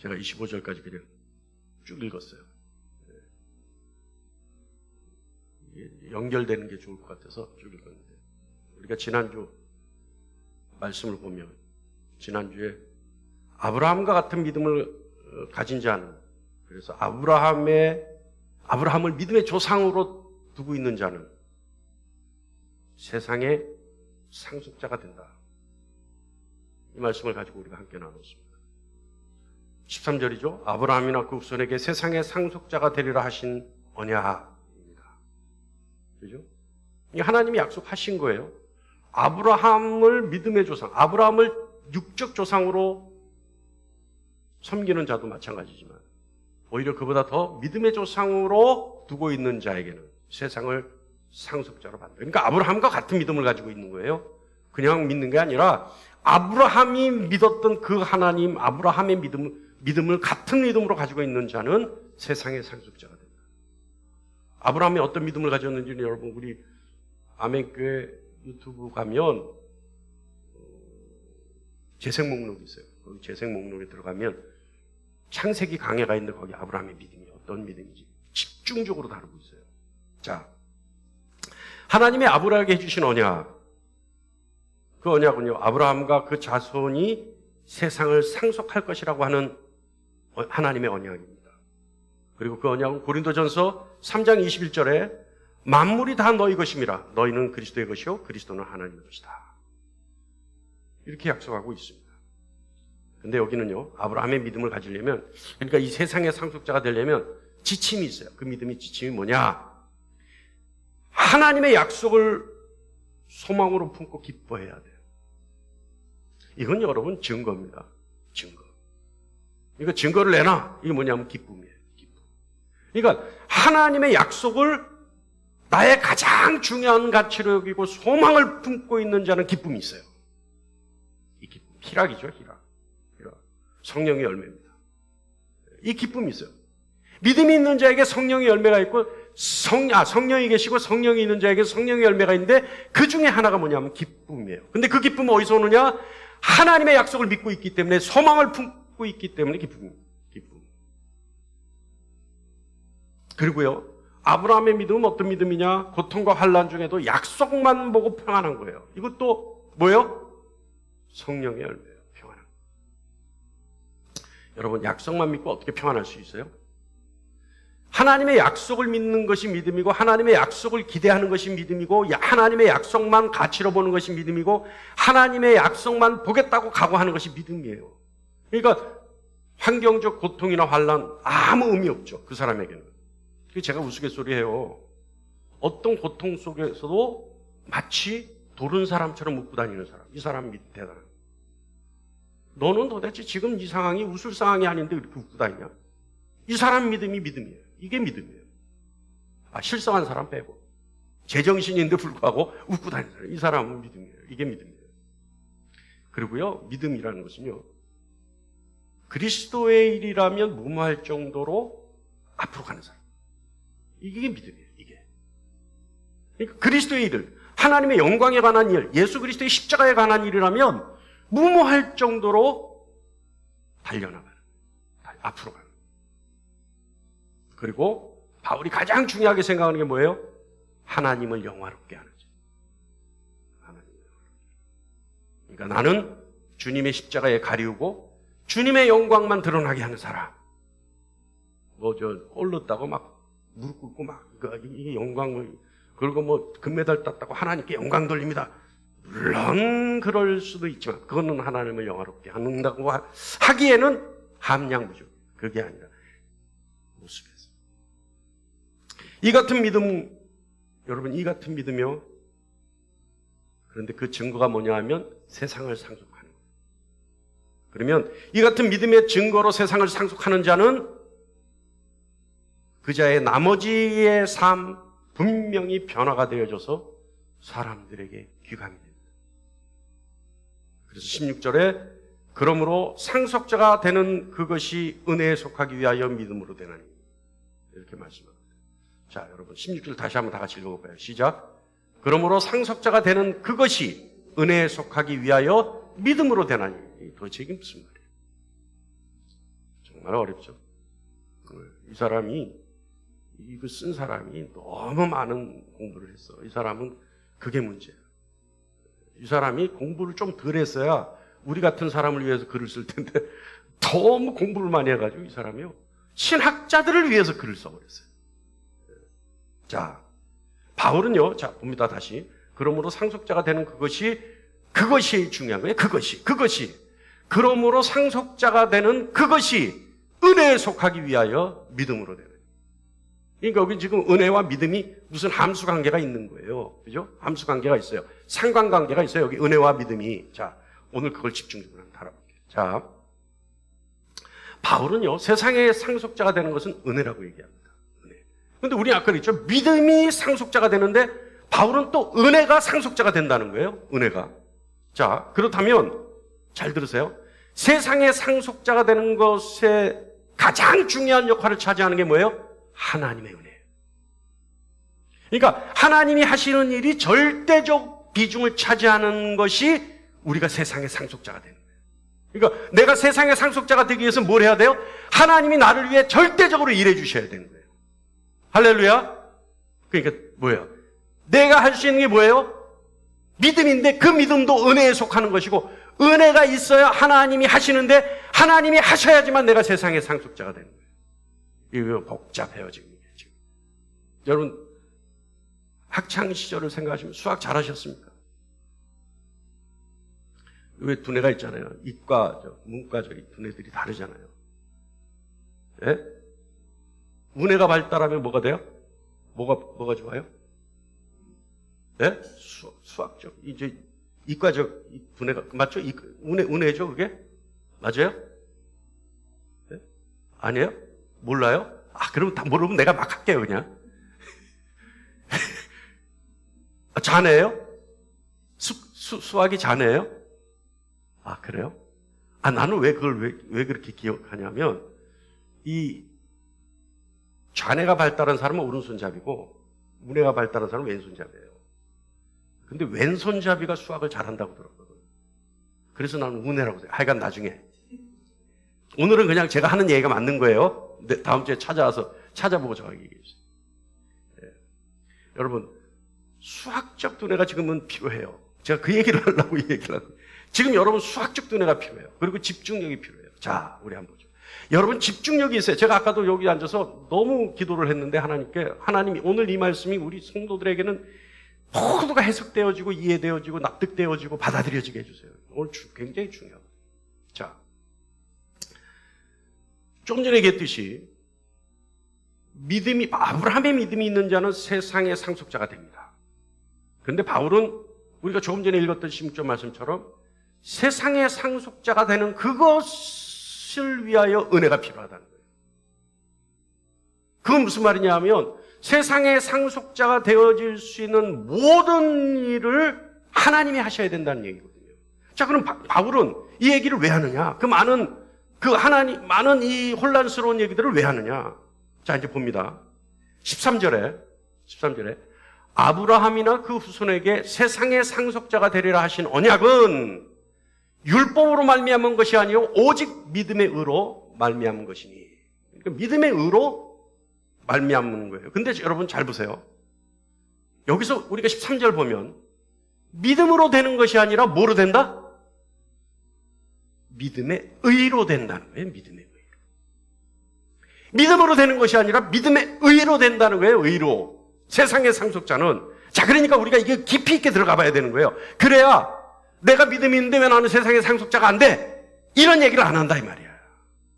제가 25절까지 그냥 쭉 읽었어요. 연결되는 게 좋을 것 같아서 쭉 읽었는데, 우리가 지난주 말씀을 보면 지난주에 아브라함과 같은 믿음을 가진 자는, 그래서 아브라함을 믿음의 조상으로 두고 있는 자는 세상의 상속자가 된다. 이 말씀을 가지고 우리가 함께 나눴습니다. 13절이죠. 아브라함이나 그 후손에게 세상의 상속자가 되리라 하신 언약입니다. 그죠? 하나님이 약속하신 거예요. 아브라함을 믿음의 조상, 아브라함을 육적 조상으로 섬기는 자도 마찬가지지만 오히려 그보다 더 믿음의 조상으로 두고 있는 자에게는 세상을 상속자로 받는다. 그러니까 아브라함과 같은 믿음을 가지고 있는 거예요. 그냥 믿는 게 아니라 아브라함이 믿었던 그 하나님, 아브라함의 믿음을 같은 믿음으로 가지고 있는 자는 세상의 상속자가 된다. 아브라함이 어떤 믿음을 가졌는지는 여러분, 우리 아멘교회 유튜브 가면 재생 목록이 있어요. 거기 재생 목록에 들어가면 창세기 강해가 있는데 거기 아브라함의 믿음이 어떤 믿음인지 집중적으로 다루고 있어요. 자, 하나님의 아브라함에게 해주신 언약, 그 언약은요, 아브라함과 그 자손이 세상을 상속할 것이라고 하는 하나님의 언약입니다. 그리고 그 언약은 고린도전서 3장 21절에 만물이 다 너희 것임이라, 너희는 그리스도의 것이요 그리스도는 하나님의 것이다, 이렇게 약속하고 있습니다. 근데 여기는요, 아브라함의 믿음을 가지려면, 그러니까 이 세상의 상속자가 되려면 지침이 있어요. 그 믿음의 지침이 뭐냐? 하나님의 약속을 소망으로 품고 기뻐해야 돼요. 이건 여러분 증거입니다. 증거. 이거 증거를 내놔. 이게 뭐냐면 기쁨이에요. 기쁨. 그러니까 하나님의 약속을 나의 가장 중요한 가치로 여기고 소망을 품고 있는 자는 기쁨이 있어요. 이 기쁨. 희락이죠, 희락. 성령의 열매입니다. 이 기쁨이 있어요. 믿음이 있는 자에게 성령의 열매가 있고, 성령이 계시고 성령이 있는 자에게 성령의 열매가 있는데 그 중에 하나가 뭐냐면 기쁨이에요. 근데 그 기쁨은 어디서 오느냐? 하나님의 약속을 믿고 있기 때문에, 소망을 품고 있기 때문에 기쁨입니다. 기쁨. 그리고요, 아브라함의 믿음은 어떤 믿음이냐? 고통과 환난 중에도 약속만 보고 평안한 거예요. 이것도 뭐예요? 성령의 열매예요. 평안한. 여러분, 약속만 믿고 어떻게 평안할 수 있어요? 하나님의 약속을 믿는 것이 믿음이고, 하나님의 약속을 기대하는 것이 믿음이고, 하나님의 약속만 가치로 보는 것이 믿음이고, 하나님의 약속만 보겠다고 각오하는 것이 믿음이에요. 그러니까 환경적 고통이나 환난 아무 의미 없죠, 그 사람에게는. 제가 우스갯소리해요. 어떤 고통 속에서도 마치 도른 사람처럼 웃고 다니는 사람, 이 사람 대단한. 너는 도대체 지금 이 상황이 웃을 상황이 아닌데 이렇게 웃고 다니냐? 이 사람 믿음이 믿음이에요. 이게 믿음이에요. 실성한 사람 빼고, 제정신인데 불구하고 웃고 다니는 사람, 이 사람은 믿음이에요. 이게 믿음이에요. 그리고요, 믿음이라는 것은요, 그리스도의 일이라면 무모할 정도로 앞으로 가는 사람, 이게 믿음이에요. 이게. 그러니까 그리스도의 일을, 하나님의 영광에 관한 일, 예수 그리스도의 십자가에 관한 일이라면 무모할 정도로 달려나가는, 앞으로 가는. 그리고 바울이 가장 중요하게 생각하는 게 뭐예요? 하나님을 영화롭게 하는 것. 하나님을 영화롭게. 그러니까 나는 주님의 십자가에 가리우고 주님의 영광만 드러나게 하는 사람. 꼴렀다고 막 무릎 꿇고 막 이 영광을, 그리고 금메달 땄다고 하나님께 영광 돌립니다. 물론 그럴 수도 있지만 그거는 하나님을 영화롭게 한다고 하기에는 함량부족. 그게 아니라 모습에서. 이 같은 믿음, 여러분, 이 같은 믿음이요. 그런데 그 증거가 뭐냐 하면 세상을 상속하는 거예요. 그러면 이 같은 믿음의 증거로 세상을 상속하는 자는 그 자의 나머지의 삶 분명히 변화가 되어져서 사람들에게 귀감이 됩니다. 그래서 16절에 그러므로 상속자가 되는 그것이 은혜에 속하기 위하여 믿음으로 되나니, 이렇게 말씀합니다. 자, 여러분 16절 다시 한번 다 같이 읽어볼까요? 시작. 그러므로 상속자가 되는 그것이 은혜에 속하기 위하여 믿음으로 되나니. 도대체 이게 무슨 말이에요? 정말 어렵죠. 이 사람이, 이거 쓴 사람이 너무 많은 공부를 했어. 이 사람은 그게 문제야. 이 사람이 공부를 좀 덜 했어야 우리 같은 사람을 위해서 글을 쓸 텐데 너무 공부를 많이 해가지고 이 사람이요. 신학자들을 위해서 글을 써버렸어요. 자, 바울은요, 자, 봅니다, 다시. 그러므로 상속자가 되는 그것이 중요한 거예요. 그것이. 그러므로 상속자가 되는 그것이 은혜에 속하기 위하여 믿음으로 되는. 그러니까 여기 지금 은혜와 믿음이 무슨 함수 관계가 있는 거예요. 그죠? 함수 관계가 있어요. 상관관계가 있어요. 여기 은혜와 믿음이. 자, 오늘 그걸 집중적으로 한번 다뤄볼게요. 자, 바울은요, 세상의 상속자가 되는 것은 은혜라고 얘기합니다. 은혜. 근데 우리 아까 그랬죠? 믿음이 상속자가 되는데 바울은 또 은혜가 상속자가 된다는 거예요. 은혜가. 자, 그렇다면 잘 들으세요. 세상의 상속자가 되는 것에 가장 중요한 역할을 차지하는 게 뭐예요? 하나님의 은혜예요. 그러니까 하나님이 하시는 일이 절대적 비중을 차지하는 것이 우리가 세상의 상속자가 되는 거예요. 그러니까 내가 세상의 상속자가 되기 위해서 뭘 해야 돼요? 하나님이 나를 위해 절대적으로 일해 주셔야 되는 거예요. 할렐루야. 그러니까 뭐예요? 내가 할 수 있는 게 뭐예요? 믿음인데 그 믿음도 은혜에 속하는 것이고, 은혜가 있어야 하나님이 하시는데 하나님이 하셔야지만 내가 세상의 상속자가 되는 거예요. 이거 복잡해요, 지금. 여러분, 학창 시절을 생각하시면 수학 잘하셨습니까? 왜 두뇌가 있잖아요. 이과, 문과, 두뇌들이 다르잖아요. 예? 은혜가 발달하면 뭐가 돼요? 뭐가 좋아요? 예? 수학적. 이제 이과적 두뇌가, 맞죠? 은혜죠, 그게? 맞아요? 예? 아니에요? 몰라요? 아, 그럼 다 모르면 내가 막 할게요, 그냥. 자네예요? 수학이 자네예요? 아, 그래요? 아, 나는 왜 그렇게 기억하냐면, 이 좌뇌가 발달한 사람은 오른손잡이고, 우뇌가 발달한 사람은 왼손잡이에요. 근데 왼손잡이가 수학을 잘한다고 들었거든. 그래서 나는 우뇌라고 생각해. 하여간 나중에. 오늘은 그냥 제가 하는 얘기가 맞는 거예요. 다음 주에 찾아보고 정확히 얘기해 주세요. 네. 여러분, 수학적 두뇌가 지금은 필요해요. 제가 그 얘기를 하려고 얘기를 하고. 지금 여러분 수학적 두뇌가 필요해요. 그리고 집중력이 필요해요. 자, 우리 한번 보죠. 여러분 집중력이 있어요. 제가 아까도 여기 앉아서 너무 기도를 했는데 하나님이 오늘 이 말씀이 우리 성도들에게는 모두가 해석되어지고 이해되어지고 납득되어지고 받아들여지게 해주세요. 오늘 굉장히 중요합니다. 자, 좀 전에 얘기했듯이 아브라함의 믿음이 있는 자는 세상의 상속자가 됩니다. 그런데 바울은 우리가 조금 전에 읽었던 16절 말씀처럼 세상의 상속자가 되는 그것을 위하여 은혜가 필요하다는 거예요. 그건 무슨 말이냐 하면 세상의 상속자가 되어질 수 있는 모든 일을 하나님이 하셔야 된다는 얘기거든요. 자, 그럼 바울은 이 얘기를 왜 하느냐? 많은 이 혼란스러운 얘기들을 왜 하느냐? 자, 이제 봅니다. 13절에 아브라함이나 그 후손에게 세상의 상속자가 되리라 하신 언약은 율법으로 말미암은 것이 아니요 오직 믿음의 의로 말미암은 것이니. 그러니까 믿음의 의로 말미암는 거예요. 근데 여러분 잘 보세요. 여기서 우리가 13절 보면 믿음으로 되는 것이 아니라 뭐로 된다? 믿음의 의로 된다는 거예요. 믿음의 의로. 믿음으로 되는 것이 아니라 믿음의 의로 된다는 거예요. 의로. 세상의 상속자는. 자, 그러니까 우리가 이게 깊이 있게 들어가 봐야 되는 거예요. 그래야 내가 믿음이 있는데 왜 나는 세상의 상속자가 안 돼? 이런 얘기를 안 한다 이 말이야.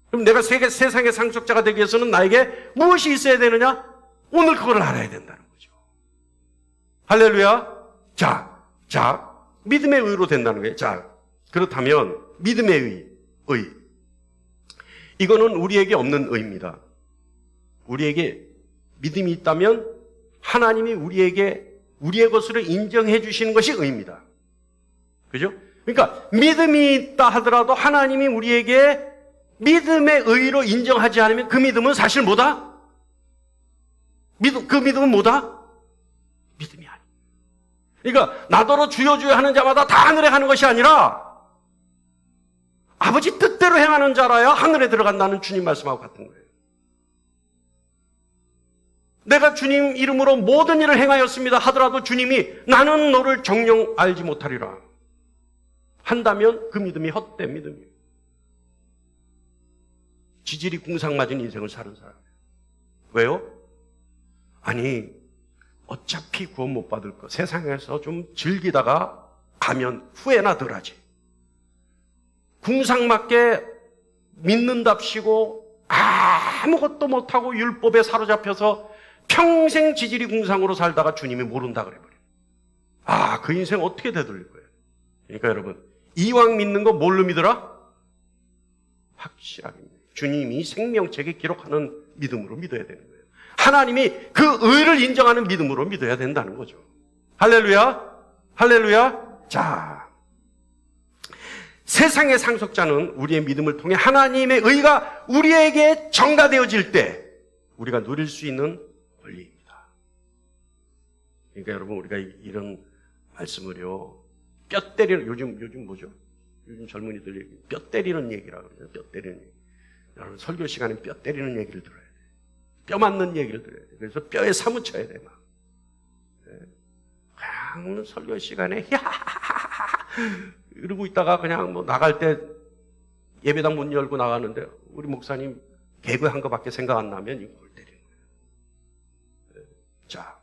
그럼 내가 세상의 상속자가 되기 위해서는 나에게 무엇이 있어야 되느냐? 오늘 그걸 알아야 된다는 거죠. 할렐루야. 자, 믿음의 의로 된다는 거예요. 자, 그렇다면 믿음의 의. 이거는 우리에게 없는 의입니다. 우리에게 믿음이 있다면 하나님이 우리의 것으로 인정해 주시는 것이 의입니다. 그죠? 그러니까 믿음이 있다 하더라도 하나님이 우리에게 믿음의 의로 인정하지 않으면 그 믿음은 사실 뭐다? 그 믿음은 뭐다? 믿음이 아니에요. 그러니까 나더러 주여 주여 하는 자마다 다 하늘에 가는 것이 아니라 아버지 뜻대로 행하는 자라야 하늘에 들어간다는 주님 말씀하고 같은 거예요. 내가 주님 이름으로 모든 일을 행하였습니다 하더라도 주님이 나는 너를 정녕 알지 못하리라 한다면 그 믿음이 헛된 믿음이에요. 지질이 궁상맞은 인생을 사는 사람이에요. 왜요? 아니 어차피 구원 못 받을 거 세상에서 좀 즐기다가 가면 후회나 덜하지. 궁상맞게 믿는답시고 아무것도 못하고 율법에 사로잡혀서 평생 지질이 궁상으로 살다가 주님이 모른다 그래버려요. 그 인생 어떻게 되돌릴 거예요? 그러니까 여러분 이왕 믿는 거 뭘로 믿어라? 확실하게 믿어요. 주님이 생명책에 기록하는 믿음으로 믿어야 되는 거예요. 하나님이 그 의를 인정하는 믿음으로 믿어야 된다는 거죠. 할렐루야, 할렐루야. 자, 세상의 상속자는 우리의 믿음을 통해 하나님의 의가 우리에게 전가되어질 때 우리가 누릴 수 있는 권리입니다. 그러니까 여러분 우리가 이런 말씀을요 뼈 때리는 요즘 뭐죠? 요즘 젊은이들 얘기 뼈 때리는 얘기라고 그러죠. 뼈 때리는 얘기. 여러분 설교 시간에 뼈 때리는 얘기를 들어야 돼. 뼈 맞는 얘기를 들어야 돼. 그래서 뼈에 사무쳐야 돼 막. 그냥 설교 시간에 이러고 있다가 그냥 뭐 나갈 때 예배당 문 열고 나가는데 우리 목사님 개그한 거밖에 생각 안 나면 이걸 때리는 거예요. 자,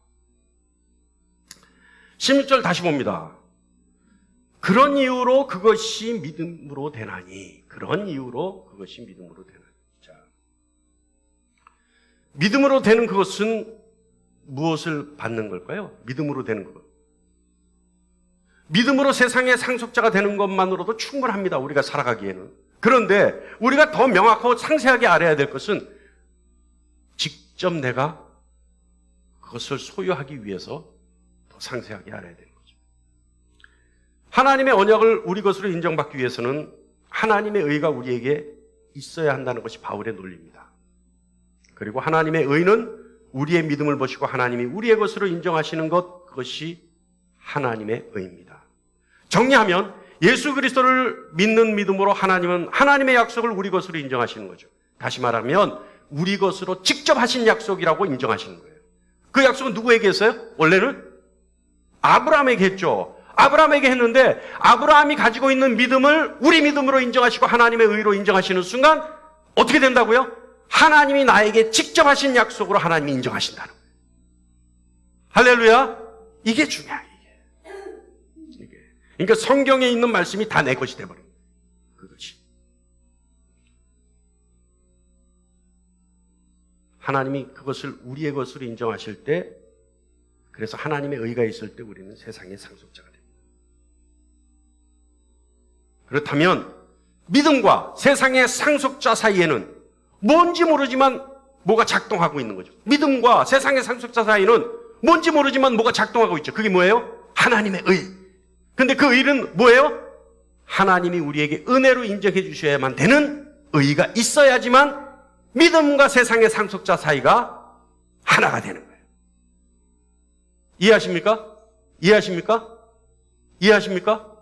16절 다시 봅니다. 그런 이유로 그것이 믿음으로 되나니. 그런 이유로 그것이 믿음으로 되나니. 자, 믿음으로 되는 그것은 무엇을 받는 걸까요? 믿음으로 되는 것. 믿음으로 세상의 상속자가 되는 것만으로도 충분합니다. 우리가 살아가기에는. 그런데 우리가 더 명확하고 상세하게 알아야 될 것은 직접 내가 그것을 소유하기 위해서 더 상세하게 알아야 되는 거죠. 하나님의 언약을 우리 것으로 인정받기 위해서는 하나님의 의가 우리에게 있어야 한다는 것이 바울의 논리입니다. 그리고 하나님의 의는 우리의 믿음을 보시고 하나님이 우리의 것으로 인정하시는 것, 그것이 하나님의 의입니다. 정리하면 예수 그리스도를 믿는 믿음으로 하나님은 하나님의 약속을 우리 것으로 인정하시는 거죠. 다시 말하면 우리 것으로 직접 하신 약속이라고 인정하시는 거예요. 그 약속은 누구에게 했어요? 원래는 아브라함에게 했죠. 아브라함에게 했는데 아브라함이 가지고 있는 믿음을 우리 믿음으로 인정하시고 하나님의 의로 인정하시는 순간 어떻게 된다고요? 하나님이 나에게 직접 하신 약속으로 하나님이 인정하신다는 거예요. 할렐루야. 이게 중요해요. 이게. 그러니까 성경에 있는 말씀이 다 내 것이 돼버린 거예요. 그것이. 하나님이 그것을 우리의 것으로 인정하실 때, 그래서 하나님의 의가 있을 때 우리는 세상의 상속자가 됩니다. 그렇다면 믿음과 세상의 상속자 사이에는 뭔지 모르지만 뭐가 작동하고 있는 거죠. 믿음과 세상의 상속자 사이는 뭔지 모르지만 뭐가 작동하고 있죠. 그게 뭐예요? 하나님의 의. 근데 그 의는 뭐예요? 하나님이 우리에게 은혜로 인정해 주셔야만 되는 의가 있어야지만 믿음과 세상의 상속자 사이가 하나가 되는 거예요. 이해하십니까? 이해하십니까? 이해하십니까?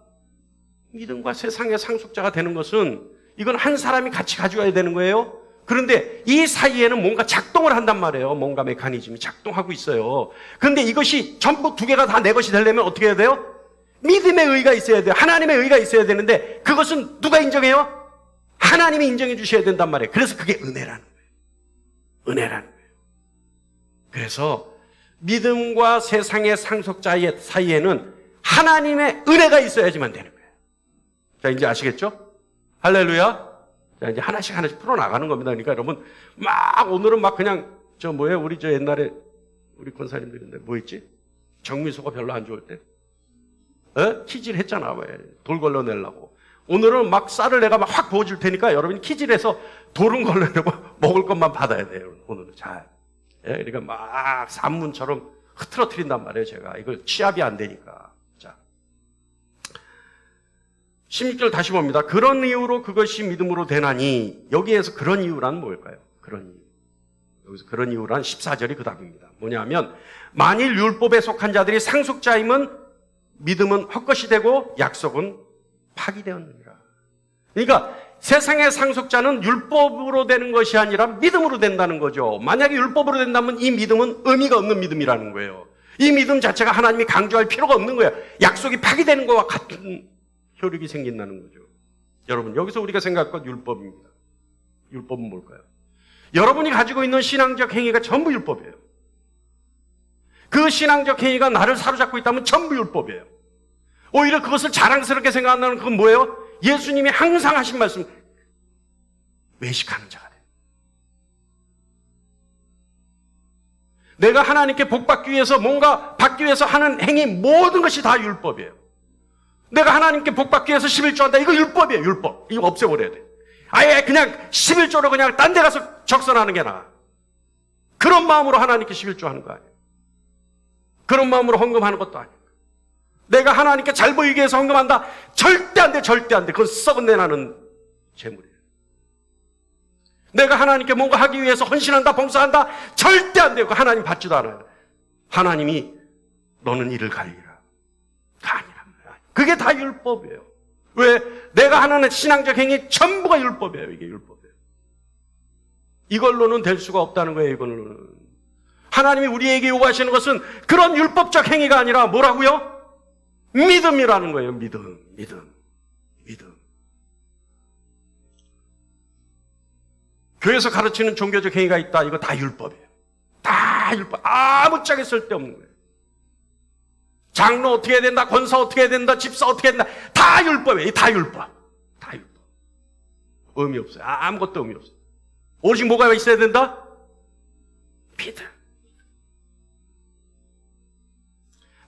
믿음과 세상의 상속자가 되는 것은 이건 한 사람이 같이 가져가야 되는 거예요. 그런데 이 사이에는 뭔가 작동을 한단 말이에요. 뭔가 메커니즘이 작동하고 있어요. 그런데 이것이 전부 두 개가 다 내 것이 되려면 어떻게 해야 돼요? 믿음의 의가 있어야 돼요. 하나님의 의가 있어야 되는데 그것은 누가 인정해요? 하나님이 인정해 주셔야 된단 말이에요. 그래서 그게 은혜라는 거예요. 은혜라는 거예요. 그래서 믿음과 세상의 상속자 사이에는 하나님의 은혜가 있어야지만 되는 거예요. 자, 이제 아시겠죠? 할렐루야. 자, 이제 하나씩 풀어나가는 겁니다. 그러니까 여러분, 오늘은 그냥, 우리 옛날에, 우리 권사님들인데, 뭐 있지? 정미소가 별로 안 좋을 때. 키질 했잖아, 왜. 돌 걸러내려고. 오늘은 쌀을 내가 확 부어줄 테니까 여러분이 키질해서 돌은 걸러내고 먹을 것만 받아야 돼요, 오늘은 잘. 그러니까 산문처럼 흐트러뜨린단 말이에요, 제가. 이걸 취합이 안 되니까. 16절 다시 봅니다. 그런 이유로 그것이 믿음으로 되나니. 여기에서 그런 이유란 뭘까요? 그런 이유. 여기서 그런 이유란 14절이 그 답입니다. 뭐냐면 만일 율법에 속한 자들이 상속자임은 믿음은 헛것이 되고 약속은 파기되었느니라. 그러니까 세상의 상속자는 율법으로 되는 것이 아니라 믿음으로 된다는 거죠. 만약에 율법으로 된다면 이 믿음은 의미가 없는 믿음이라는 거예요. 이 믿음 자체가 하나님이 강조할 필요가 없는 거예요. 약속이 파기되는 것과 같은 효력이 생긴다는 거죠. 여러분, 여기서 우리가 생각할 것 율법입니다. 율법은 뭘까요? 여러분이 가지고 있는 신앙적 행위가 전부 율법이에요. 그 신앙적 행위가 나를 사로잡고 있다면 전부 율법이에요. 오히려 그것을 자랑스럽게 생각한다는 그건 뭐예요? 예수님이 항상 하신 말씀, 외식하는 자가 돼. 내가 하나님께 복 받기 위해서 뭔가 받기 위해서 하는 행위 모든 것이 다 율법이에요. 내가 하나님께 복 받기 위해서 11조 한다. 이거 율법이에요. 율법. 이거 없애버려야 돼. 아예 그냥 11조로 그냥 딴 데 가서 적선하는 게 나아. 그런 마음으로 하나님께 11조 하는 거 아니에요. 그런 마음으로 헌금하는 것도 아니에요. 내가 하나님께 잘 보이기 위해서 헌금한다. 절대 안 돼. 절대 안 돼. 그건 썩은 내 나는 재물이에요. 내가 하나님께 뭔가 하기 위해서 헌신한다. 봉사한다. 절대 안 돼요. 하나님 받지도 않아요. 하나님이 너는 이를 갈리라. 다 아니란 말이야. 그게 다 율법이에요. 왜? 내가 하는 신앙적 행위 전부가 율법이에요. 이게 율법이에요. 이걸로는 될 수가 없다는 거예요. 이걸로는. 하나님이 우리에게 요구하시는 것은 그런 율법적 행위가 아니라 뭐라고요? 믿음이라는 거예요. 믿음. 교회에서 가르치는 종교적 행위가 있다. 이거 다 율법이에요. 다 율법. 아무짝에 쓸데없는 거예요. 장로 어떻게 해야 된다, 권사 어떻게 해야 된다, 집사 어떻게 해야 된다. 다 율법이에요. 다 율법. 다 율법. 의미 없어요. 아무것도 의미 없어요. 오직 뭐가 있어야 된다? 믿음.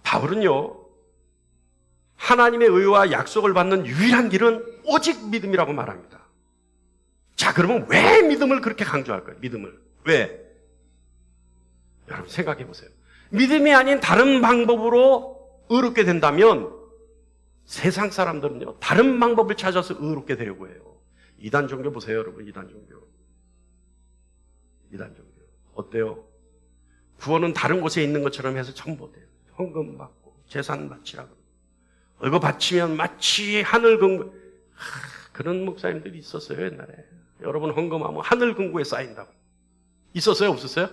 바울은요, 하나님의 의와 약속을 받는 유일한 길은 오직 믿음이라고 말합니다. 자, 그러면 왜 믿음을 그렇게 강조할까요? 믿음을. 왜? 여러분 생각해 보세요. 믿음이 아닌 다른 방법으로 의롭게 된다면 세상 사람들은요, 다른 방법을 찾아서 의롭게 되려고 해요. 이단 종교 보세요, 여러분. 이단 종교. 어때요? 구원은 다른 곳에 있는 것처럼 해서 전부 돼요. 헌금 받고 재산 바치라고. 이거 바치면 마치 하늘 근구. 그런 목사님들이 있었어요, 옛날에. 여러분 헌금하면 하늘 근구에 쌓인다고. 있었어요, 없었어요?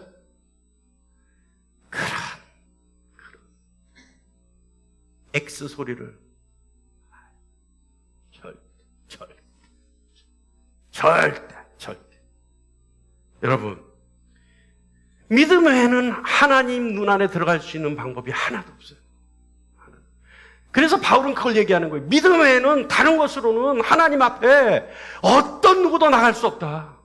그런 X 소리를 절대. 여러분, 믿음 외에는 하나님 눈 안에 들어갈 수 있는 방법이 하나도 없어요. 그래서 바울은 그걸 얘기하는 거예요. 믿음 외에는 다른 것으로는 하나님 앞에 어떤 누구도 나갈 수 없다.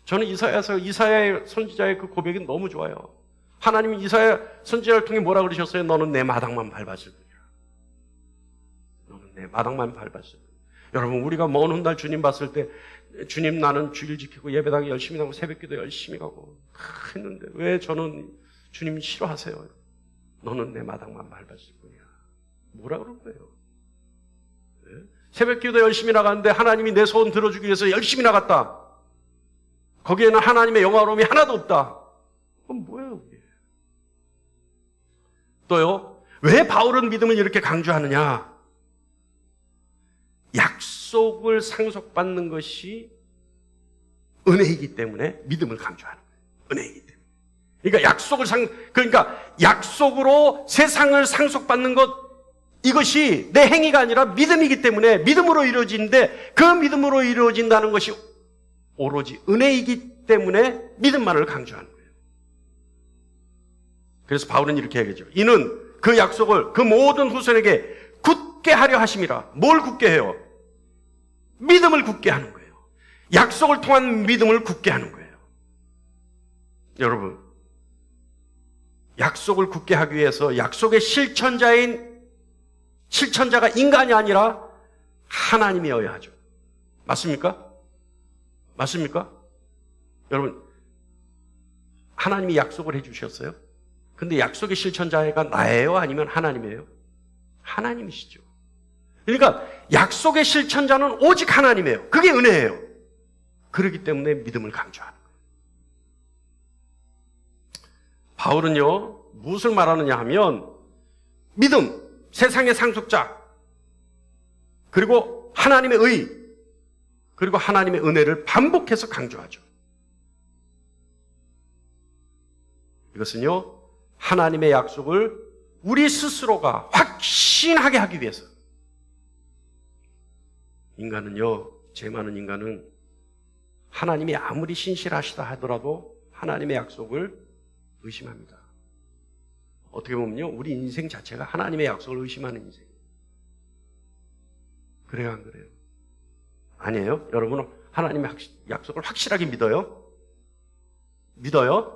저는 이사야의 선지자의 그 고백이 너무 좋아요. 하나님이 이사야 선지자를 통해 뭐라 그러셨어요? 너는 내 마당만 밟았을 뿐이야. 너는 내 마당만 밟았을 뿐이야. 여러분, 우리가 먼 훗날 주님 봤을 때 주님, 나는 주일 지키고 예배당에 열심히 나가고 새벽기도 열심히 가고 했는데 왜 저는 주님이 싫어하세요? 너는 내 마당만 밟았을 뿐이야. 뭐라 그런 거예요? 네? 새벽기도 열심히 나갔는데 하나님이 내 소원 들어주기 위해서 열심히 나갔다. 거기에는 하나님의 영화로움이 하나도 없다. 그건 뭐예요, 그게? 또요, 왜 바울은 믿음을 이렇게 강조하느냐? 약속을 상속받는 것이 은혜이기 때문에 믿음을 강조하는 거예요. 은혜이기 때문에. 그러니까 약속으로 세상을 상속받는 것, 이것이 내 행위가 아니라 믿음이기 때문에 믿음으로 이루어지는데, 그 믿음으로 이루어진다는 것이 오로지 은혜이기 때문에 믿음만을 강조하는 거예요. 그래서 바울은 이렇게 얘기하죠. 이는 그 약속을 그 모든 후손에게 굳게 하려 하심이라. 뭘 굳게 해요? 믿음을 굳게 하는 거예요. 약속을 통한 믿음을 굳게 하는 거예요. 여러분, 약속을 굳게 하기 위해서 약속의 실천자가 인간이 아니라 하나님이어야 하죠. 맞습니까? 여러분, 하나님이 약속을 해주셨어요. 근데 약속의 실천자가 나예요? 아니면 하나님이에요? 하나님이시죠. 그러니까 약속의 실천자는 오직 하나님이에요. 그게 은혜예요. 그렇기 때문에 믿음을 강조하는 거예요. 바울은요, 무엇을 말하느냐 하면 믿음, 세상의 상속자, 그리고 하나님의 의, 그리고 하나님의 은혜를 반복해서 강조하죠. 이것은요, 하나님의 약속을 우리 스스로가 확신하게 하기 위해서. 인간은요, 죄 많은 인간은 하나님이 아무리 신실하시다 하더라도 하나님의 약속을 의심합니다. 어떻게 보면요, 우리 인생 자체가 하나님의 약속을 의심하는 인생이에요. 그래요, 안 그래요? 아니에요? 여러분은 하나님의 약속을 확실하게 믿어요? 믿어요?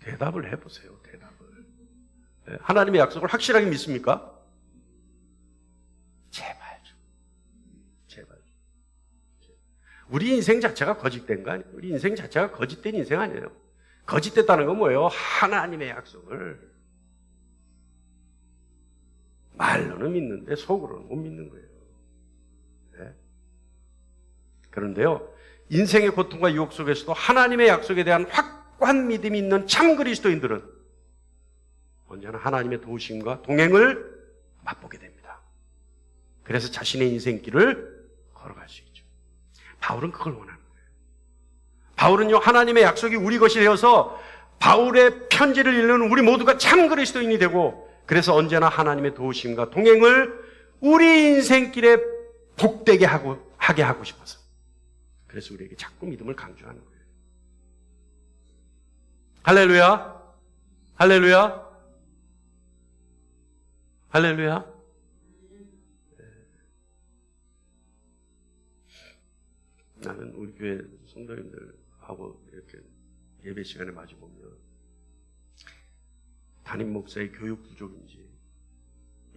대답을 해보세요, 대답을. 하나님의 약속을 확실하게 믿습니까? 제발 좀. 제발 좀. 우리 인생 자체가 거짓된 거 아니에요? 우리 인생 자체가 거짓된 인생 아니에요? 거짓됐다는 건 뭐예요? 하나님의 약속을 말로는 믿는데 속으로는 못 믿는 거예요. 네? 그런데요, 인생의 고통과 유혹 속에서도 하나님의 약속에 대한 확고한 믿음이 있는 참 그리스도인들은 언제나 하나님의 도우심과 동행을 맛보게 됩니다. 그래서 자신의 인생길을 걸어갈 수 있죠. 바울은 그걸 원하는 거예요. 바울은요, 하나님의 약속이 우리 것이 되어서 바울의 편지를 읽는 우리 모두가 참 그리스도인이 되고, 그래서 언제나 하나님의 도우심과 동행을 우리 인생길에 복되게 하게 하고 싶어서, 그래서 우리에게 자꾸 믿음을 강조하는 거예요. 할렐루야! 할렐루야! 할렐루야! 나는 우리 교회 성도님들하고 이렇게 예배 시간에 마주보면 담임 목사의 교육 부족인지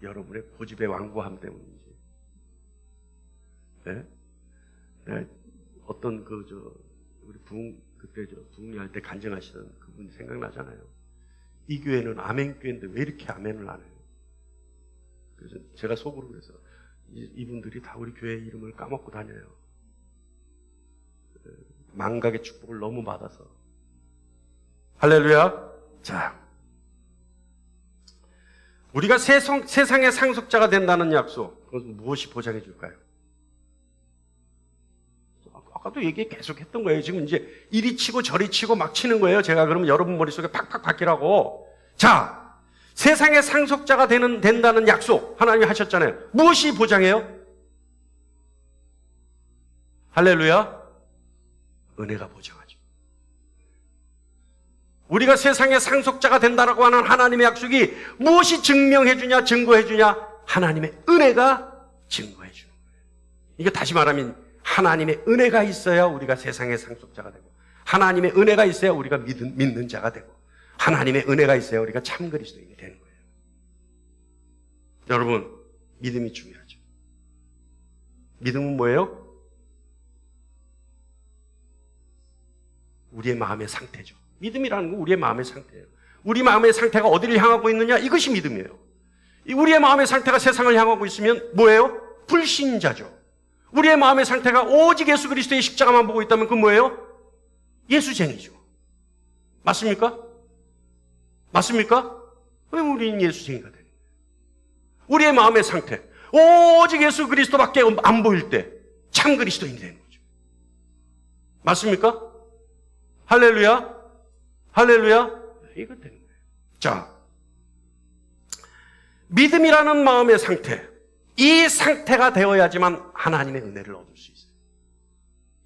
여러분의 고집의 완고함 때문인지, 네? 네? 어떤 우리 그때 부흥회할 때 간증하시던 그분 생각나잖아요. 이 교회는 아멘 교회인데 왜 이렇게 아멘을 안 해요? 그래서 제가 속으로 그래서 이분들이 다 우리 교회 이름을 까먹고 다녀요. 망각의 축복을 너무 받아서. 할렐루야. 자, 우리가 세상의 상속자가 된다는 약속, 그것은 무엇이 보장해 줄까요? 아까도 얘기 계속 했던 거예요. 지금 이제 이리 치고 저리 치고 막 치는 거예요. 제가 그러면 여러분 머릿속에 팍팍 박히라고. 자, 세상의 상속자가 된다는 약속 하나님이 하셨잖아요. 무엇이 보장해요? 할렐루야. 은혜가 보장하죠. 우리가 세상의 상속자가 된다라고 하는 하나님의 약속이 무엇이 증명해 주냐, 증거해 주냐? 하나님의 은혜가 증거해 주는 거예요. 이거 다시 말하면 하나님의 은혜가 있어야 우리가 세상의 상속자가 되고, 하나님의 은혜가 있어야 우리가 믿는 자가 되고, 하나님의 은혜가 있어야 우리가 참 그리스도인이 되는 거예요. 여러분, 믿음이 중요하죠. 믿음은 뭐예요? 우리의 마음의 상태죠. 믿음이라는 건 우리의 마음의 상태예요. 우리 마음의 상태가 어디를 향하고 있느냐? 이것이 믿음이에요. 우리의 마음의 상태가 세상을 향하고 있으면 뭐예요? 불신자죠. 우리의 마음의 상태가 오직 예수 그리스도의 십자가만 보고 있다면 그건 뭐예요? 예수쟁이죠. 맞습니까? 맞습니까? 왜 우리는 예수쟁이가 되는 거예요? 우리의 마음의 상태, 오직 예수 그리스도밖에 안 보일 때 참 그리스도인이 되는 거죠. 맞습니까? 할렐루야? 할렐루야? 이거 되는 거예요. 자, 믿음이라는 마음의 상태, 이 상태가 되어야지만 하나님의 은혜를 얻을 수 있어요.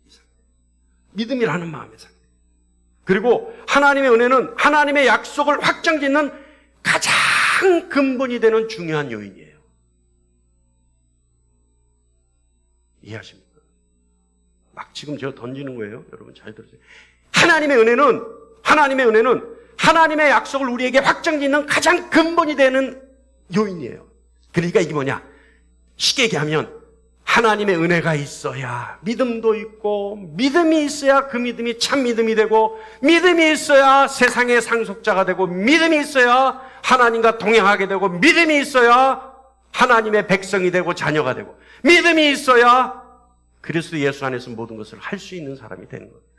이 상태. 믿음이라는 마음의 상태. 그리고 하나님의 은혜는 하나님의 약속을 확정짓는 가장 근본이 되는 중요한 요인이에요. 이해하십니까? 막 지금 제가 던지는 거예요. 여러분 잘 들으세요. 하나님의 은혜는 하나님의 약속을 우리에게 확정짓는 가장 근본이 되는 요인이에요. 그러니까 이게 뭐냐? 쉽게 얘기하면 하나님의 은혜가 있어야 믿음도 있고, 믿음이 있어야 그 믿음이 참 믿음이 되고, 믿음이 있어야 세상의 상속자가 되고, 믿음이 있어야 하나님과 동행하게 되고, 믿음이 있어야 하나님의 백성이 되고 자녀가 되고, 믿음이 있어야 그리스도 예수 안에서 모든 것을 할 수 있는 사람이 되는 겁니다.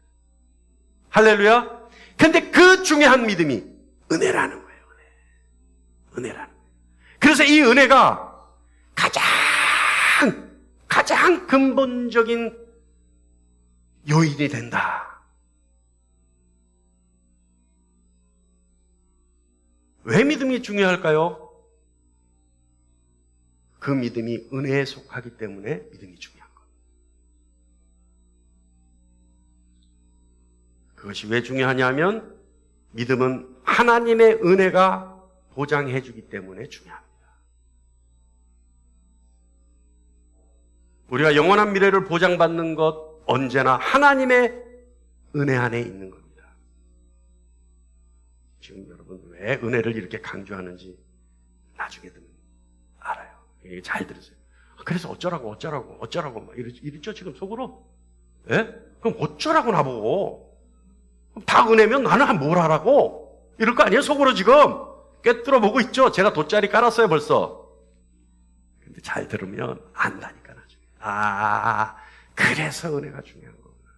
할렐루야. 근데 그 중요한 믿음이 은혜라는 거예요. 은혜라는 거예요. 그래서 이 은혜가 가장 가장 근본적인 요인이 된다. 왜 믿음이 중요할까요? 그 믿음이 은혜에 속하기 때문에 믿음이 중요한 것. 그것이 왜 중요하냐면 믿음은 하나님의 은혜가 보장해 주기 때문에 중요합니다. 우리가 영원한 미래를 보장받는 것 언제나 하나님의 은혜 안에 있는 겁니다. 지금 여러분 왜 은혜를 이렇게 강조하는지 나중에 들으면 알아요. 잘 들으세요. 그래서 어쩌라고 막 이랬죠 지금 속으로? 예? 그럼 어쩌라고 나보고? 다 은혜면 나는 뭘 하라고? 이럴 거 아니에요 속으로 지금? 꿰뚫어 보고 있죠. 제가 돗자리 깔았어요 벌써. 근데 잘 들으면 안다니까 나중에. 그래서 은혜가 중요한 거구나.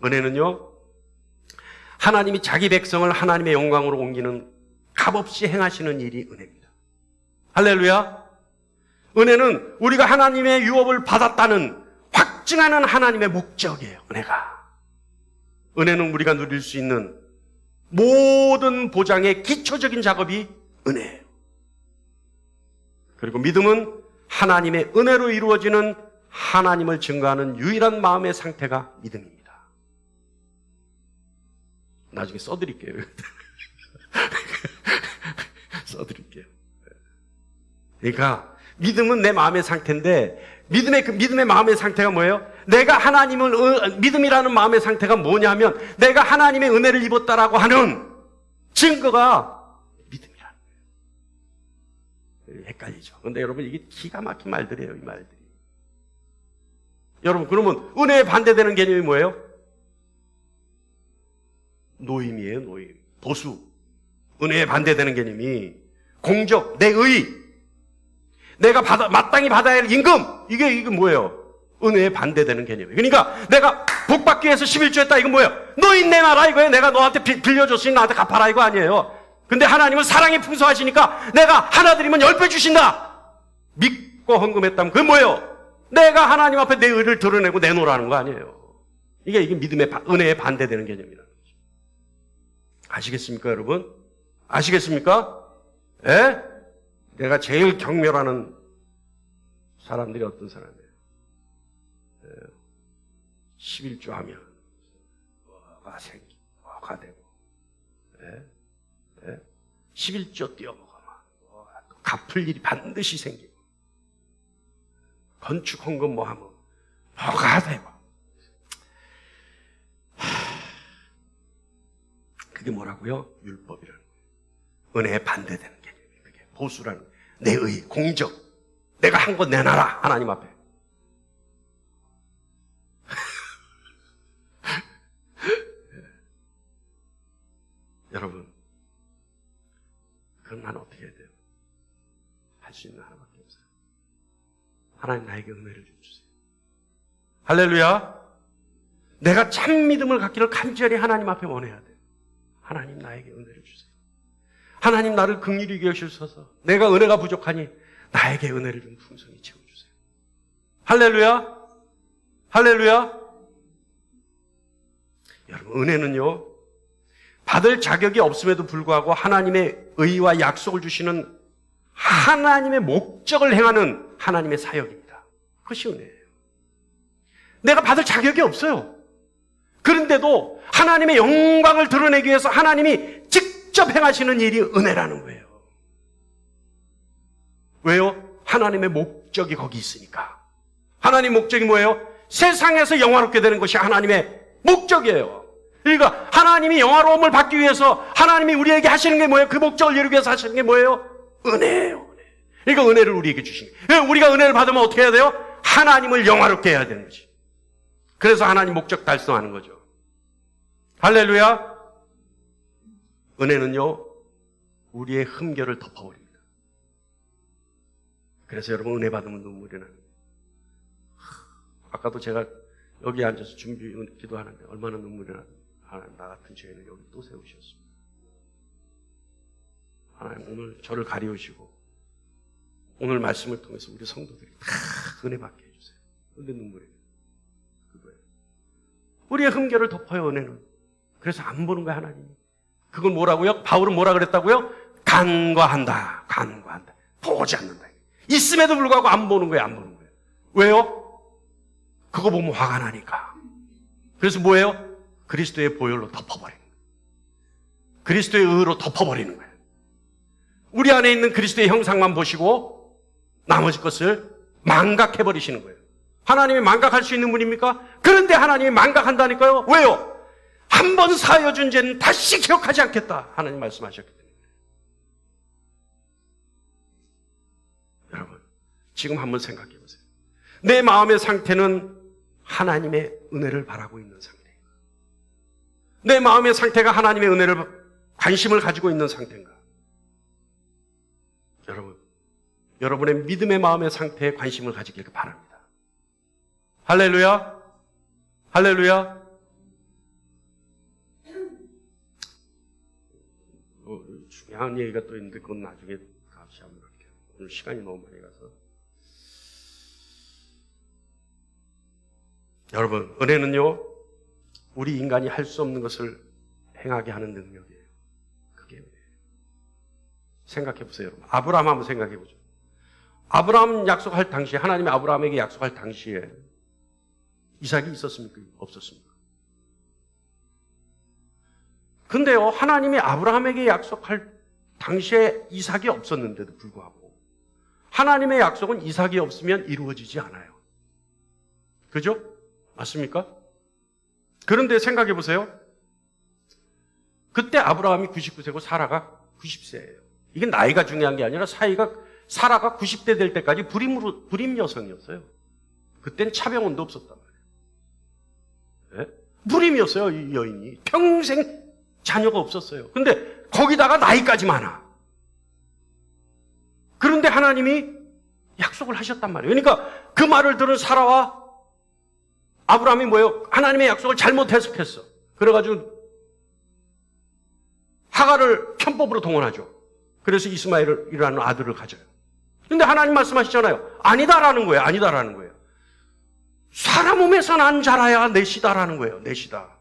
은혜는요, 하나님이 자기 백성을 하나님의 영광으로 옮기는 값없이 행하시는 일이 은혜입니다. 할렐루야. 은혜는 우리가 하나님의 유업을 받았다는 확증하는 하나님의 목적이에요. 은혜는 우리가 누릴 수 있는 모든 보장의 기초적인 작업이 은혜예요. 그리고 믿음은 하나님의 은혜로 이루어지는 하나님을 증거하는 유일한 마음의 상태가 믿음입니다. 나중에 써드릴게요. 써드릴게요. 그러니까 믿음은 내 마음의 상태인데 믿음의 마음의 상태가 뭐예요? 내가 믿음이라는 마음의 상태가 뭐냐면 내가 하나님의 은혜를 입었다라고 하는 증거가 믿음이라는 거예요. 헷갈리죠. 근데 여러분 이게 기가 막힌 말들이에요, 이 말들이. 여러분 그러면 은혜에 반대되는 개념이 뭐예요? 노임이에요, 노임. 보수. 은혜에 반대되는 개념이 공적, 내 의. 내가 마땅히 받아야 할 임금. 이게 뭐예요? 은혜에 반대되는 개념이에요. 그러니까 내가 복 받기 위해서 11조 했다. 이건 뭐예요? 너희 내놔라 이거예요. 내가 너한테 빌려줬으니 나한테 갚아라 이거 아니에요. 근데 하나님은 사랑이 풍성하시니까 내가 하나 드리면 10배 주신다. 믿고 헌금했다면 그게 뭐예요? 내가 하나님 앞에 내 의를 드러내고 내놓으라는 거 아니에요. 이게 은혜에 반대되는 개념이라는 거죠. 아시겠습니까, 여러분? 아시겠습니까? 예? 내가 제일 경멸하는 사람들이 어떤 사람이에요? 11조 하면 뭐가 생기고 뭐가 되고 11조 띄어먹으면 갚을 일이 반드시 생기고 건축 헌금 뭐 하면 뭐가 되고 그게 뭐라고요? 율법이라는 거예요. 은혜에 반대되는 개념이에요. 그게 보수라는 거예요. 내 의, 공적. 내가 한 거 내놔라 하나님 앞에. 여러분, 그럼 나는 어떻게 해야 돼요? 할 수 있는 하나밖에 없어요. 하나님 나에게 은혜를 좀 주세요. 할렐루야. 내가 참 믿음을 갖기를 간절히 하나님 앞에 원해야 돼요. 하나님 나에게 은혜를 주세요. 하나님 나를 긍휼히 여기셔서 내가 은혜가 부족하니 나에게 은혜를 좀 풍성히 채워주세요. 할렐루야. 할렐루야. 여러분 은혜는요 받을 자격이 없음에도 불구하고 하나님의 의와 약속을 주시는 하나님의 목적을 행하는 하나님의 사역입니다. 그것이 은혜예요. 내가 받을 자격이 없어요. 그런데도 하나님의 영광을 드러내기 위해서 하나님이 직접 행하시는 일이 은혜라는 거예요. 왜요? 하나님의 목적이 거기 있으니까. 하나님 목적이 뭐예요? 세상에서 영화롭게 되는 것이 하나님의 목적이에요. 그러니까 하나님이 영화로움을 받기 위해서 하나님이 우리에게 하시는 게 뭐예요? 그 목적을 이루기 위해서 하시는 게 뭐예요? 은혜예요. 은혜. 그러니까 은혜를 우리에게 주신 거예요. 우리가 은혜를 받으면 어떻게 해야 돼요? 하나님을 영화롭게 해야 되는 거지. 그래서 하나님 목적 달성하는 거죠. 할렐루야. 은혜는요 우리의 흠결을 덮어버립니다. 그래서 여러분 은혜 받으면 눈물이 나는 거예요. 아까도 제가 여기 앉아서 준비 기도하는데 얼마나 눈물이 나요. 하나님 나 같은 죄인을 여기 또 세우셨습니다. 하나님 오늘 저를 가리우시고 오늘 말씀을 통해서 우리 성도들이 다 은혜 받게 해주세요. 근데 눈물이에요. 그거예요. 우리의 흠결을 덮어요, 은혜는. 그래서 안 보는 거야, 하나님이. 그건 뭐라고요? 바울은 뭐라 그랬다고요? 간과한다. 간과한다. 보지 않는다. 있음에도 불구하고 안 보는 거예요, 안 보는 거예요. 왜요? 그거 보면 화가 나니까. 그래서 뭐예요? 그리스도의 보혈로 덮어버리는 거예요. 그리스도의 의로 덮어버리는 거예요. 우리 안에 있는 그리스도의 형상만 보시고 나머지 것을 망각해버리시는 거예요. 하나님이 망각할 수 있는 분입니까? 그런데 하나님이 망각한다니까요. 왜요? 한 번 사하여 준 죄는 다시 기억하지 않겠다. 하나님 말씀하셨기 때문에. 여러분, 지금 한번 생각해 보세요. 내 마음의 상태는 하나님의 은혜를 바라고 있는 상태인가? 내 마음의 상태가 하나님의 은혜를 관심을 가지고 있는 상태인가? 여러분, 여러분의 믿음의 마음의 상태에 관심을 가지길 바랍니다. 할렐루야! 할렐루야! 중요한 얘기가 또 있는데 그건 나중에 같이 한번 할게요. 오늘 시간이 너무 많이 가서. 여러분, 은혜는요, 우리 인간이 할 수 없는 것을 행하게 하는 능력이에요. 그게 은혜예요. 생각해 보세요, 여러분. 아브라함 한번 생각해 보죠. 아브라함 약속할 당시에, 하나님이 아브라함에게 약속할 당시에 이삭이 있었습니까? 없었습니까? 근데요, 하나님이 아브라함에게 약속할 당시에 이삭이 없었는데도 불구하고 하나님의 약속은 이삭이 없으면 이루어지지 않아요. 그죠? 맞습니까? 그런데 생각해 보세요. 그때 아브라함이 99세고 사라가 90세예요. 이게 나이가 중요한 게 아니라 사라가 90대 될 때까지 불임 여성이었어요. 그땐 차병원도 없었단 말이에요. 네? 불임이었어요, 이 여인이. 평생 자녀가 없었어요. 근데 거기다가 나이까지 많아. 그런데 하나님이 약속을 하셨단 말이에요. 그러니까 그 말을 들은 사라와 아브라함이 뭐예요? 하나님의 약속을 잘못 해석했어. 그래가지고 하갈을 편법으로 동원하죠. 그래서 이스마엘이라는 아들을 가져요. 근데 하나님 말씀하시잖아요. 아니다라는 거예요. 아니다라는 거예요. 사람 몸에서 난 자라야 내시다라는 거예요. 내시다.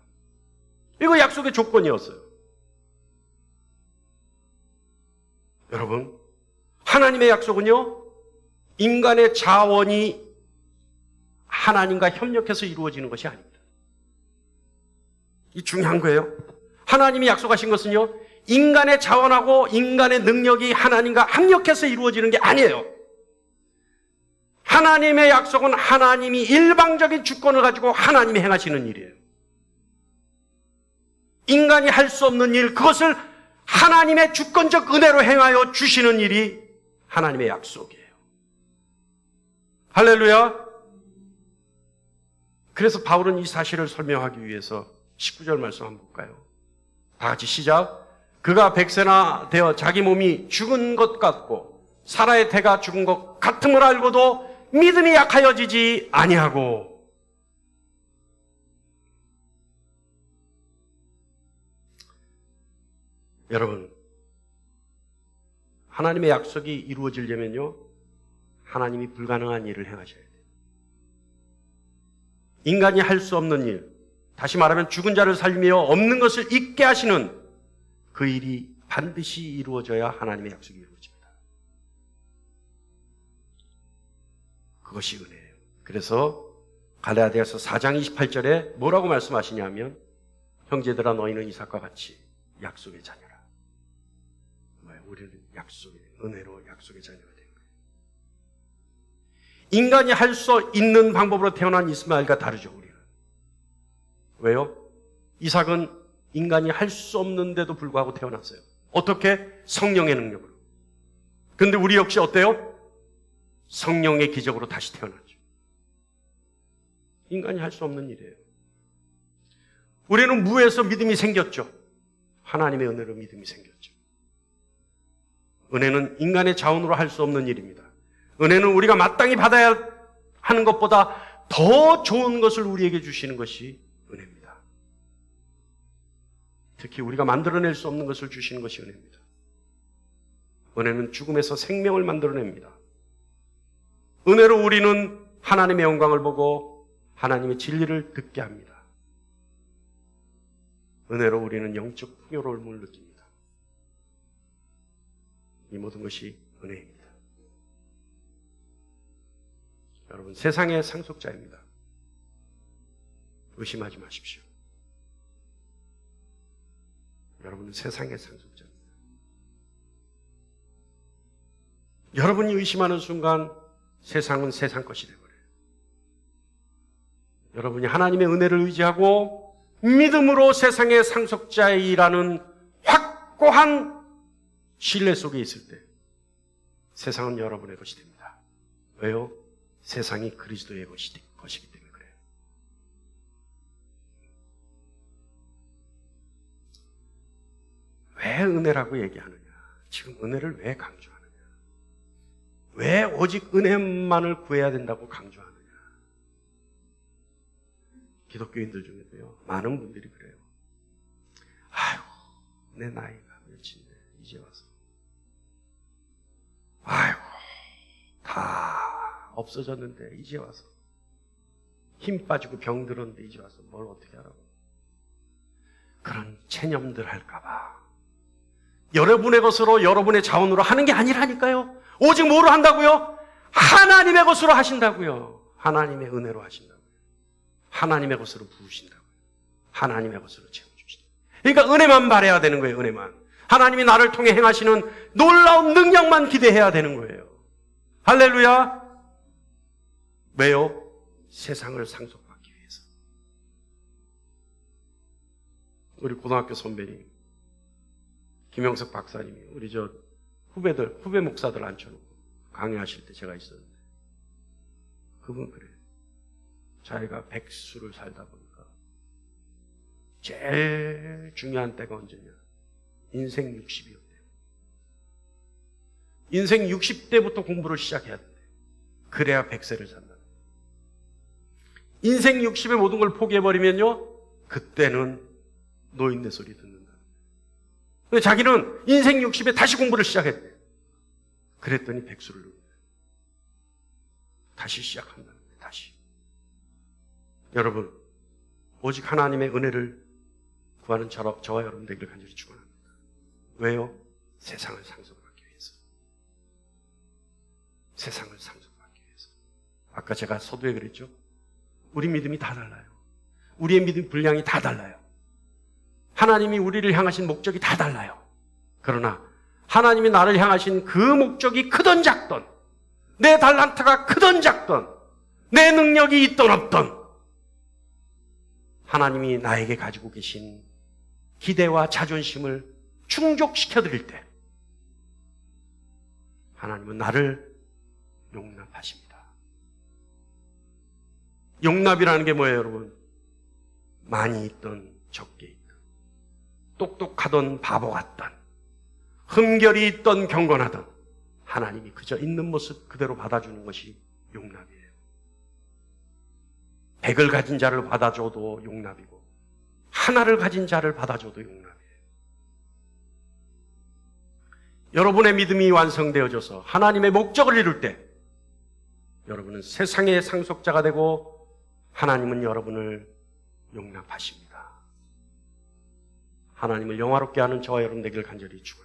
이거 약속의 조건이었어요. 여러분, 하나님의 약속은요, 인간의 자원이 하나님과 협력해서 이루어지는 것이 아닙니다. 이 중요한 거예요. 하나님이 약속하신 것은요, 인간의 자원하고 인간의 능력이 하나님과 합력해서 이루어지는 게 아니에요. 하나님의 약속은 하나님이 일방적인 주권을 가지고 하나님이 행하시는 일이에요. 인간이 할 수 없는 일, 그것을 하나님의 주권적 은혜로 행하여 주시는 일이 하나님의 약속이에요. 할렐루야! 그래서 바울은 이 사실을 설명하기 위해서 19절 말씀 한번 볼까요? 다 같이 시작. 그가 100세나 되어 자기 몸이 죽은 것 같고 사라의 태가 죽은 것 같음을 알고도 믿음이 약하여지지 아니하고. 여러분, 하나님의 약속이 이루어지려면요, 하나님이 불가능한 일을 행하셔야 돼요. 인간이 할 수 없는 일, 다시 말하면 죽은 자를 살리며 없는 것을 있게 하시는 그 일이 반드시 이루어져야 하나님의 약속이 이루어집니다. 그것이 은혜예요. 그래서 갈라디아서 4장 28절에 뭐라고 말씀하시냐면, 형제들아 너희는 이삭과 같이 약속의 자녀라. 우리는 약속의, 은혜로 약속의 자녀가 된 거예요. 인간이 할 수 있는 방법으로 태어난 이스마엘과 다르죠, 우리는. 왜요? 이삭은 인간이 할 수 없는데도 불구하고 태어났어요. 어떻게? 성령의 능력으로. 그런데 우리 역시 어때요? 성령의 기적으로 다시 태어났죠. 인간이 할 수 없는 일이에요. 우리는 무에서 믿음이 생겼죠. 하나님의 은혜로 믿음이 생겼죠. 은혜는 인간의 자원으로 할 수 없는 일입니다. 은혜는 우리가 마땅히 받아야 하는 것보다 더 좋은 것을 우리에게 주시는 것이 은혜입니다. 특히 우리가 만들어낼 수 없는 것을 주시는 것이 은혜입니다. 은혜는 죽음에서 생명을 만들어냅니다. 은혜로 우리는 하나님의 영광을 보고 하나님의 진리를 듣게 합니다. 은혜로 우리는 영적 풍요로움을 느낍니다. 이 모든 것이 은혜입니다. 여러분, 세상의 상속자입니다. 의심하지 마십시오. 여러분은 세상의 상속자입니다. 여러분이 의심하는 순간 세상은 세상 것이 되어버려요. 여러분이 하나님의 은혜를 의지하고 믿음으로 세상의 상속자이라는 확고한 신뢰 속에 있을 때 세상은 여러분의 것이 됩니다. 왜요? 세상이 그리스도의 것이기 때문에 그래요. 왜 은혜라고 얘기하느냐? 지금 은혜를 왜 강조하느냐? 왜 오직 은혜만을 구해야 된다고 강조하느냐? 기독교인들 중에도요, 많은 분들이 그래요. 아이고, 내 나이가 몇인데 이제 와서, 아이고, 다 없어졌는데 이제 와서, 힘 빠지고 병 들었는데 이제 와서 뭘 어떻게 하라고? 그런 체념들 할까봐 여러분의 것으로, 여러분의 자원으로 하는 게 아니라니까요. 오직 뭐로 한다고요? 하나님의 것으로 하신다고요. 하나님의 은혜로 하신다고요. 하나님의 것으로 부으신다고요. 하나님의 것으로 채워주신다고요. 그러니까 은혜만 바라야 되는 거예요. 은혜만. 하나님이 나를 통해 행하시는 놀라운 능력만 기대해야 되는 거예요. 할렐루야. 왜요? 세상을 상속받기 위해서. 우리 고등학교 선배님 김영석 박사님이 우리 후배 목사들 앉혀놓고 강의하실 때 제가 있었는데, 그분 그래요. 자기가 백수를 살다 보니까 제일 중요한 때가 언제냐? 인생 60이었대요. 인생 60대부터 공부를 시작해야 된대. 그래야 100세를 산다. 인생 60에 모든 걸 포기해버리면요, 그때는 노인네 소리 듣는다. 근데 자기는 인생 60에 다시 공부를 시작했대. 그랬더니 백수를 누른대. 다시 시작한다는 거예요. 다시. 여러분, 오직 하나님의 은혜를 구하는 저와 여러분 되기를 간절히 축원합니다. 왜요? 세상을 상속받기 위해서. 세상을 상속받기 위해서. 아까 제가 서두에 그랬죠? 우리 믿음이 다 달라요. 우리의 믿음 분량이 다 달라요. 하나님이 우리를 향하신 목적이 다 달라요. 그러나 하나님이 나를 향하신 그 목적이 크든 작든, 내 달란트가 크든 작든, 내 능력이 있든 없든, 하나님이 나에게 가지고 계신 기대와 자존심을 충족시켜 드릴 때 하나님은 나를 용납하십니다. 용납이라는 게 뭐예요, 여러분? 많이 있든 적게 있든, 똑똑하던 바보 같던, 흠결이 있던 경건하던, 하나님이 그저 있는 모습 그대로 받아주는 것이 용납이에요. 100을 가진 자를 받아줘도 용납이고, 하나를 가진 자를 받아줘도 용납이에요. 여러분의 믿음이 완성되어져서 하나님의 목적을 이룰 때 여러분은 세상의 상속자가 되고 하나님은 여러분을 용납하십니다. 하나님을 영화롭게 하는 저와 여러분 되기를 간절히 축원합니다.